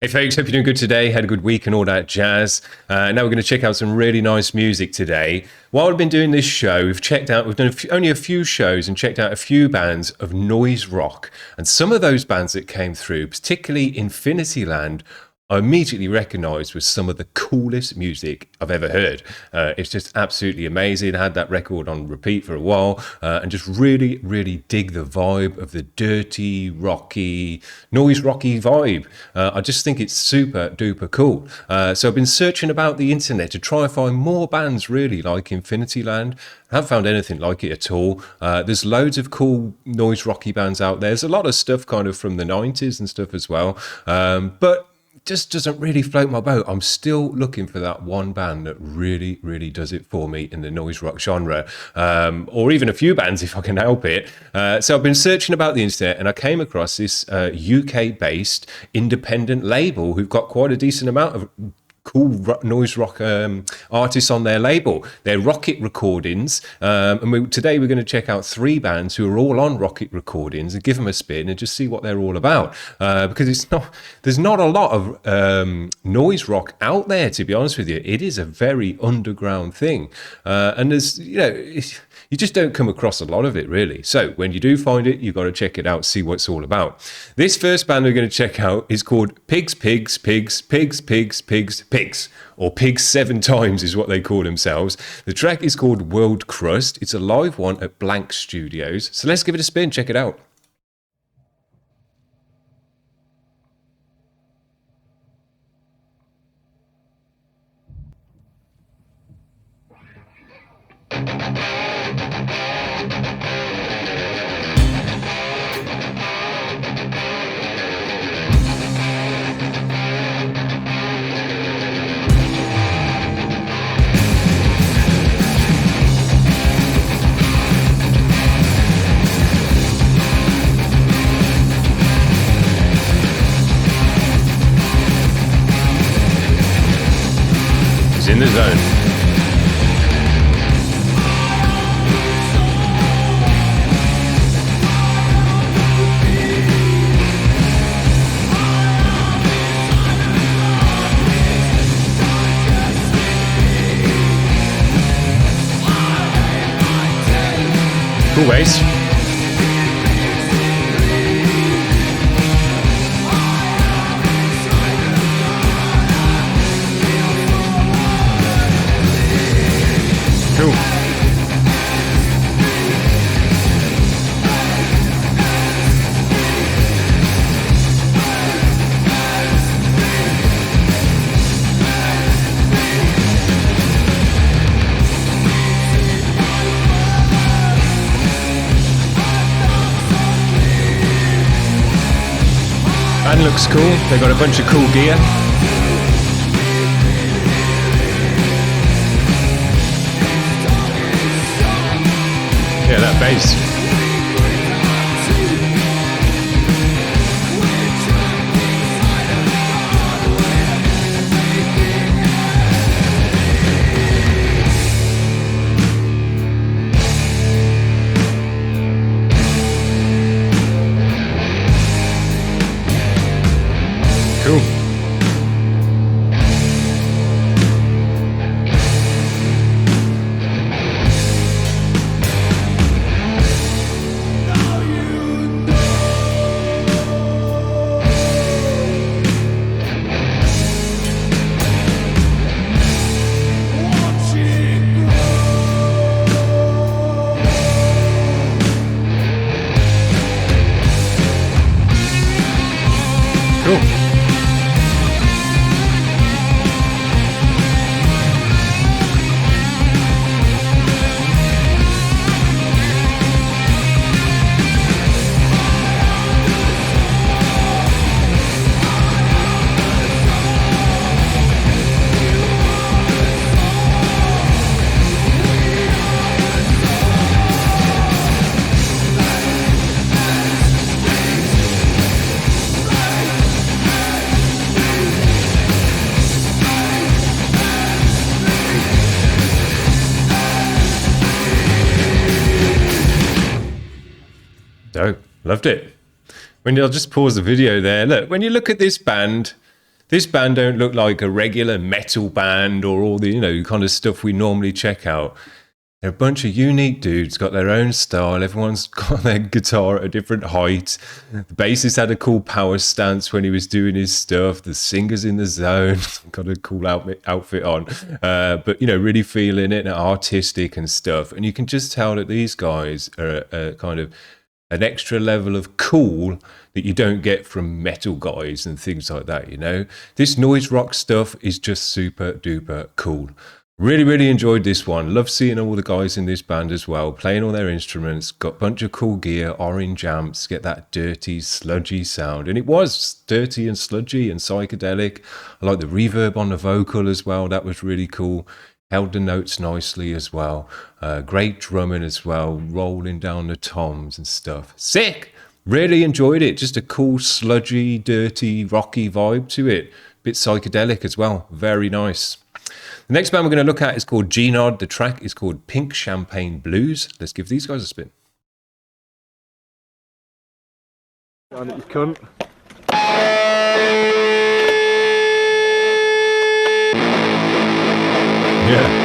Hey folks, hope you're doing good today, had a good week and all that jazz. Now we're going to check out some really nice music today. While we've been doing this show, we've done only a few shows and checked out a few bands of noise rock. And some of those bands that came through, particularly Infinity Land, I immediately recognised was some of the coolest music I've ever heard. It's just absolutely amazing. I had that record on repeat for a while and just really, really dig the vibe of the dirty, rocky, noise rocky vibe. I just think it's super duper cool. So I've been searching about the internet to try and find more bands really like Infinity Land. I haven't found anything like it at all. There's loads of cool noise rocky bands out there. There's a lot of stuff kind of from the 90s and stuff as well. But just doesn't really float my boat. I'm still looking for that one band that really, really does it for me in the noise rock genre, or even a few bands if I can help it. So I've been searching about the internet and I came across this UK-based independent label who've got quite a decent amount of cool noise rock artists on their label. They're Rocket Recordings, and today we're going to check out three bands who are all on Rocket Recordings and give them a spin and just see what they're all about, because there's not a lot of noise rock out there, to be honest with you. It is a very underground thing, and there's you just don't come across a lot of it, really. So when you do find it, you've got to check it out, see what it's all about. This first band we're going to check out is called Pigsx7, or Pigsx7 times is what they call themselves. The track is called World Crust. It's a live one at Blank Studios. So let's give it a spin, check it out. In the zone. Cool bass. Cool. Band looks cool. They got a bunch of cool gear. Yeah, that bass. Cool. Cool. Dope. Loved it. I'll just pause the video there. Look, when you look at this band, This band don't look like a regular metal band or all the, kind of stuff we normally check out. They're a bunch of unique dudes, got their own style. Everyone's got their guitar at a different height. The bassist had a cool power stance when he was doing his stuff. The singer's in the zone, got a cool outfit on. But, really feeling it and artistic and stuff. And you can just tell that these guys are kind of an extra level of cool that you don't get from metal guys and things like that, This noise rock stuff is just super duper cool. Really, really enjoyed this one. Love seeing all the guys in this band as well, playing all their instruments, got a bunch of cool gear, orange amps, get that dirty, sludgy sound. And it was dirty and sludgy and psychedelic. I like the reverb on the vocal as well. That was really cool. Held the notes nicely as well. Great drumming as well, rolling down the toms and stuff. Sick! Really enjoyed it. Just a cool, sludgy, dirty, rocky vibe to it. Bit psychedelic as well. Very nice. The next band we're going to look at is called GNOD. The track is called Pink Champagne Blues. Let's give these guys a spin. Down at your cunt. Yeah.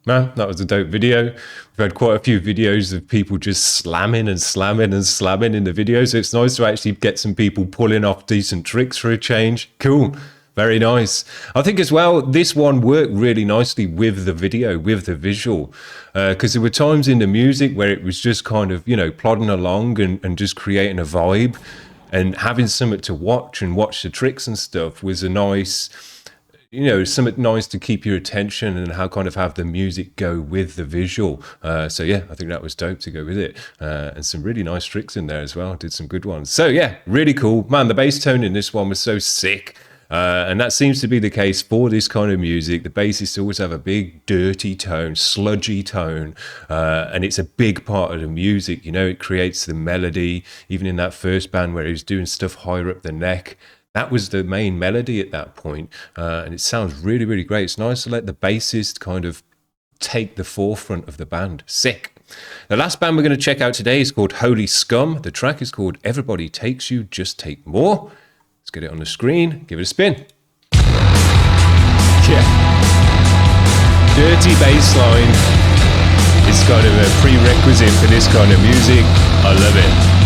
Man, that was a dope video. We've had quite a few videos of people just slamming and slamming and slamming in the video. So it's nice to actually get some people pulling off decent tricks for a change. Cool. Very nice. I think as well, this one worked really nicely with the video, with the visual, because there were times in the music where it was just kind of, plodding along and just creating a vibe, and having something to watch and watch the tricks and stuff was a nice, something nice to keep your attention and how kind of have the music go with the visual. So yeah, I think that was dope to go with it. And some really nice tricks in there as well. Did some good ones. So yeah, really cool. Man, the bass tone in this one was so sick. And that seems to be the case for this kind of music. The bassists always have a big, dirty tone, sludgy tone, and it's a big part of the music. It creates the melody. Even in that first band where he was doing stuff higher up the neck, that was the main melody at that point. And it sounds really, really great. It's nice to let the bassist kind of take the forefront of the band. Sick. The last band we're going to check out today is called Holy Scum. The track is called Everybody Takes You, Just Take More. Let's get it on the screen. Give it a spin. Yeah. Dirty bass line is kind of a prerequisite for this kind of music. I love it.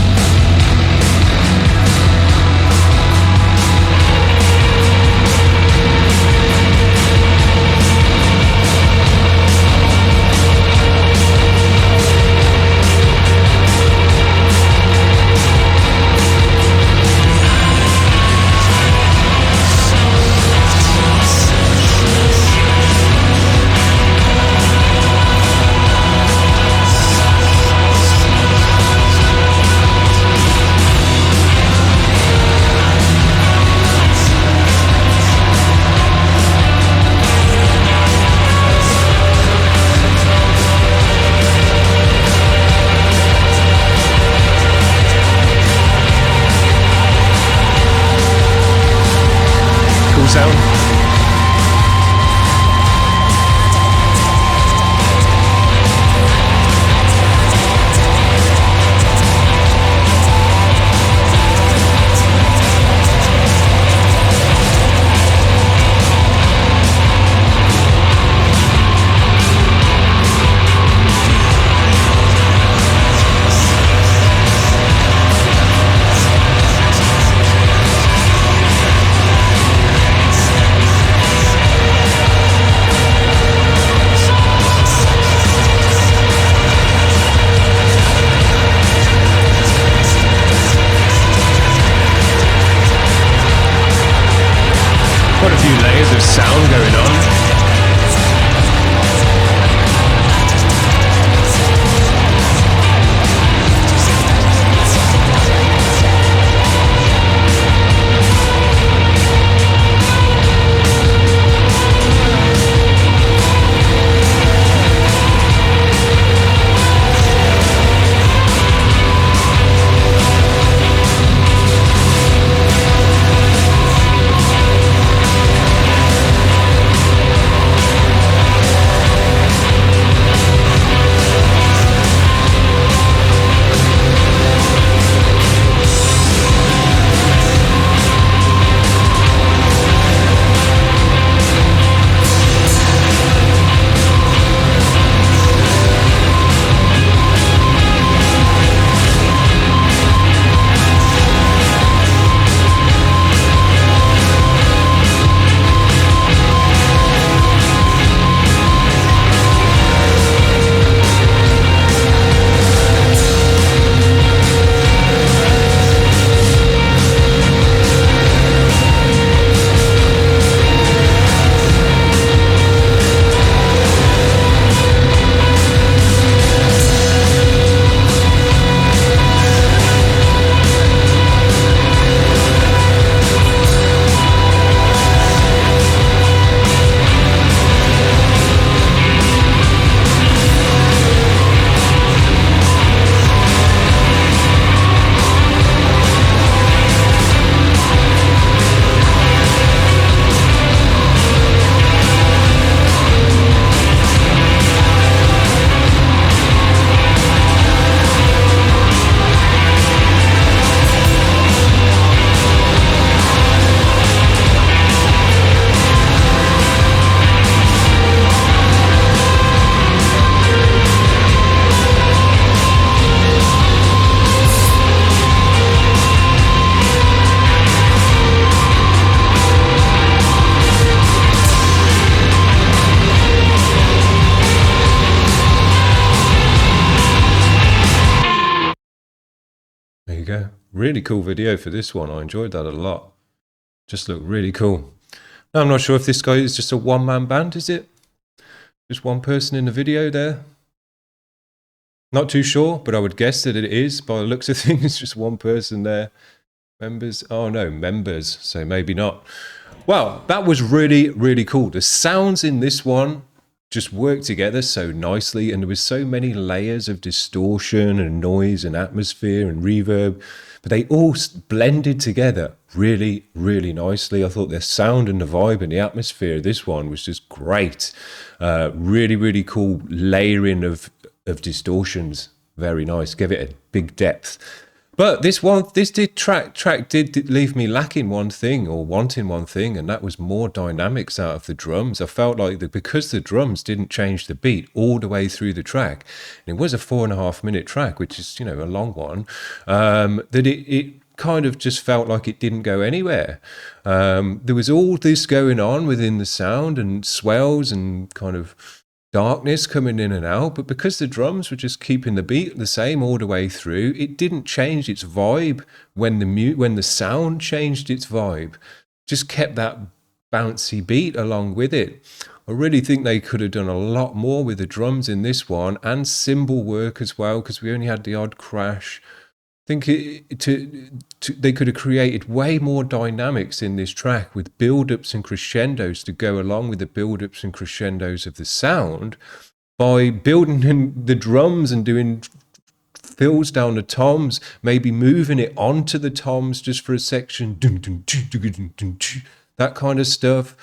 Sound. Quite a few layers of sound going on. you go. Really cool video for this one. I enjoyed that a lot. Just looked really cool. Now, I'm not sure if this guy is just a one-man band, is it? Just one person in the video there? Not too sure, but I would guess that it is. By the looks of things, just one person there. Members? Oh no, members. So maybe not. Well, that was really, really cool. The sounds in this one just worked together so nicely, and there was so many layers of distortion and noise and atmosphere and reverb, but they all blended together really, really nicely. I thought the sound and the vibe and the atmosphere of this one was just great. Really, really cool layering of distortions. Very nice. Give it a big depth. But this track did leave me lacking one thing, or wanting one thing, and that was more dynamics out of the drums. I felt like that because the drums didn't change the beat all the way through the track, and it was a 4.5 minute track, which is, you know, a long one, that it kind of just felt like it didn't go anywhere. There was all this going on within the sound and swells and kind of darkness coming in and out, but because the drums were just keeping the beat the same all the way through, it didn't change its vibe when the sound changed its vibe. Just kept that bouncy beat along with it. I really think they could have done a lot more with the drums in this one, and cymbal work as well, because we only had the odd crash. I think they could have created way more dynamics in this track with build-ups and crescendos to go along with the build-ups and crescendos of the sound by building in the drums and doing fills down the toms, maybe moving it onto the toms just for a section, that kind of stuff.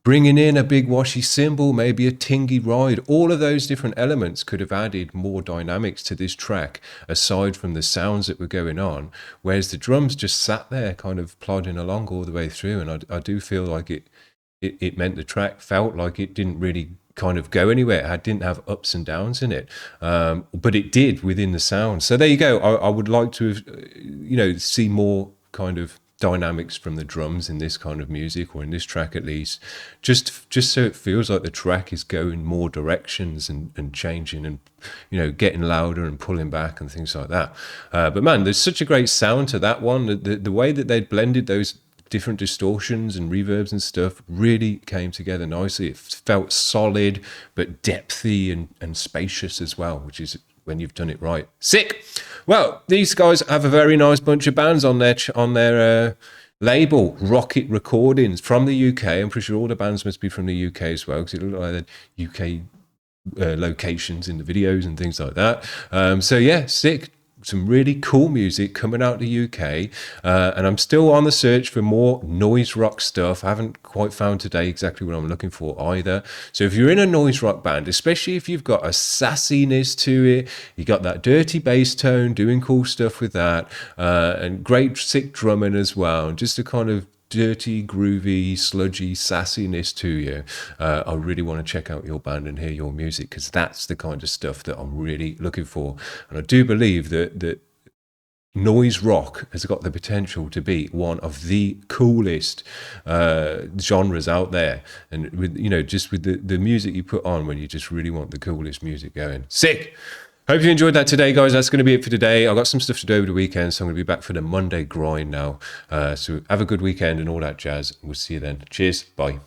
Bringing in a big washy cymbal, maybe a tingy ride. All of those different elements could have added more dynamics to this track, aside from the sounds that were going on, whereas the drums just sat there kind of plodding along all the way through, and I do feel like it meant the track felt like it didn't really kind of go anywhere. It didn't have ups and downs in it, but it did within the sound. So there you go. I would like to have, see more kind of dynamics from the drums in this kind of music, or in this track at least, just so it feels like the track is going more directions and changing and getting louder and pulling back and things like that. But man, there's such a great sound to that one. The way that they'd blended those different distortions and reverbs and stuff really came together nicely. It felt solid but depthy and spacious as well, which is when you've done it right. Sick. Well, these guys have a very nice bunch of bands on their label, Rocket Recordings, from the UK. I'm pretty sure all the bands must be from the UK as well, because it looked like the UK locations in the videos and things like that. So yeah, sick. Some really cool music coming out of the UK, and I'm still on the search for more noise rock stuff. I haven't quite found today exactly what I'm looking for either. So if you're in a noise rock band, especially if you've got a sassiness to it, you got that dirty bass tone, doing cool stuff with that, and great sick drumming as well, and just a kind of dirty, groovy, sludgy sassiness to you, I really want to check out your band and hear your music, because that's the kind of stuff that I'm really looking for. And I do believe that noise rock has got the potential to be one of the coolest genres out there, and with just with the music you put on when you just really want the coolest music going. Sick. Hope you enjoyed that today, guys. That's going to be it for today. I've got some stuff to do over the weekend, so I'm going to be back for the Monday grind now. So have a good weekend and all that jazz. We'll see you then. Cheers. Bye.